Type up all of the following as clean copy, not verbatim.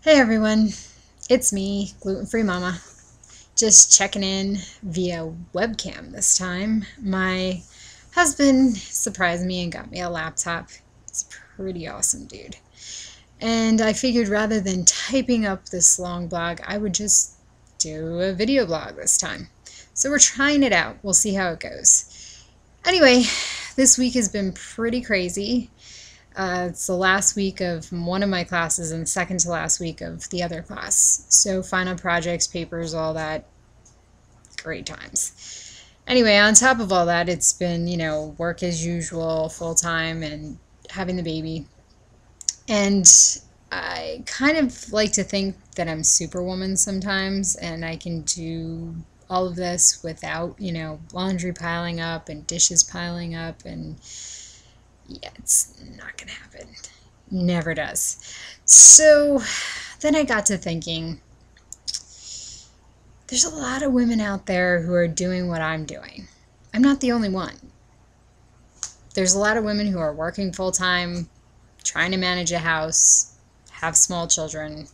Hey everyone, it's me, gluten-free mama. Just checking in via webcam this time. My husband surprised me and got me a laptop. It's pretty awesome, dude. And I figured rather than typing up this long blog, I would just do a video blog this time. So we're trying it out. We'll see how it goes. Anyway, this week has been pretty crazy. It's the last week of one of my classes and second to last week of the other class. So final projects, papers, all that, great times. Anyway, on top of all that, it's been, work as usual, full time, and having the baby. And I kind of like to think that I'm Superwoman sometimes, and I can do all of this without, laundry piling up and dishes piling up, and yeah, it's not gonna happen. Never does. So then I got to thinking, there's a lot of women out there who are doing what I'm doing. I'm not the only one. There's a lot of women who are working full time, trying to manage a house, have small children,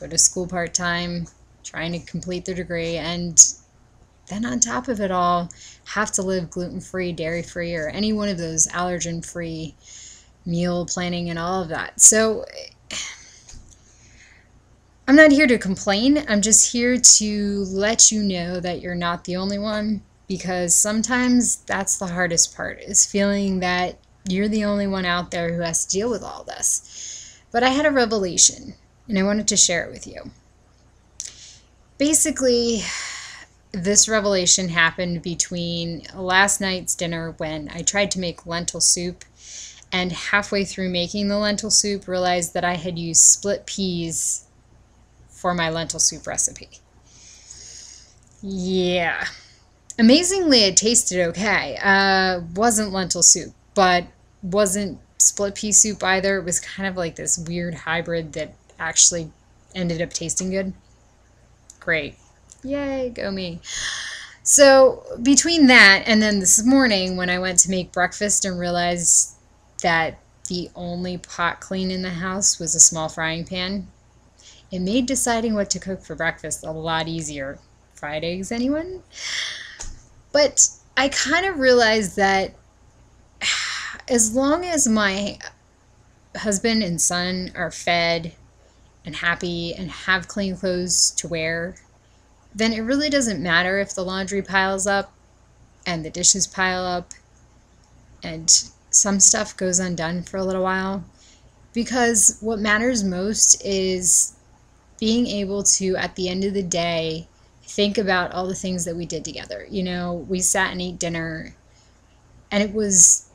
go to school part time, trying to complete their degree, and then on top of it all, have to live gluten-free, dairy-free, or any one of those allergen-free meal planning and all of that. So I'm not here to complain. I'm just here to let you know that you're not the only one, because sometimes that's the hardest part, is feeling that you're the only one out there who has to deal with all this. But I had a revelation, and I wanted to share it with you. Basically, this revelation happened between last night's dinner when I tried to make lentil soup, and halfway through making the lentil soup realized that I had used split peas for my lentil soup recipe. Yeah. Amazingly, it tasted okay. Wasn't lentil soup, but wasn't split pea soup either. It was kind of like this weird hybrid that actually ended up tasting good. Great. Yay, go me. So between that and then this morning when I went to make breakfast and realized that the only pot clean in the house was a small frying pan, it made deciding what to cook for breakfast a lot easier. Fried eggs, anyone? But I kind of realized that as long as my husband and son are fed and happy and have clean clothes to wear, then it really doesn't matter if the laundry piles up and the dishes pile up and some stuff goes undone for a little while, because what matters most is being able to, at the end of the day, think about all the things that we did together. We sat and ate dinner, and it was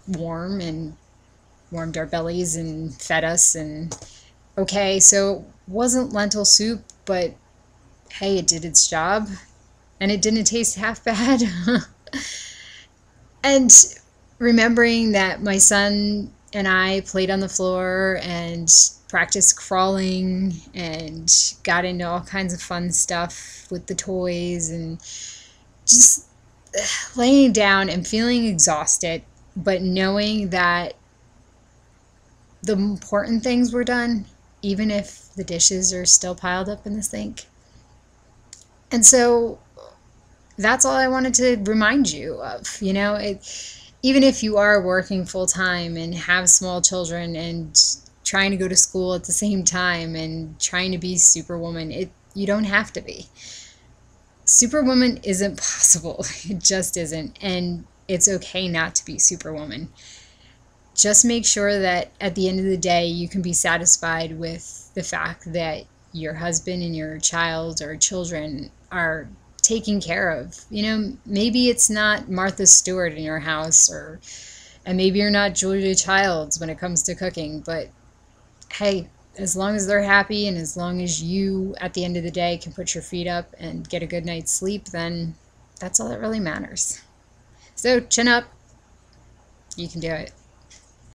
warm and warmed our bellies and fed us, and okay, so it wasn't lentil soup, but hey, it did its job, and it didn't taste half bad. And remembering that my son and I played on the floor and practiced crawling and got into all kinds of fun stuff with the toys, and just laying down and feeling exhausted, but knowing that the important things were done, even if the dishes are still piled up in the sink. And so that's all I wanted to remind you of. Even if you are working full time and have small children and trying to go to school at the same time and trying to be Superwoman, you don't have to be. Superwoman isn't possible. It just isn't. And it's okay not to be Superwoman. Just make sure that at the end of the day, you can be satisfied with the fact that your husband and your child or children are taken care of. Maybe it's not Martha Stewart in your house, and maybe you're not Julia Childs when it comes to cooking, but hey, as long as they're happy and as long as you, at the end of the day, can put your feet up and get a good night's sleep, then that's all that really matters. So chin up. You can do it.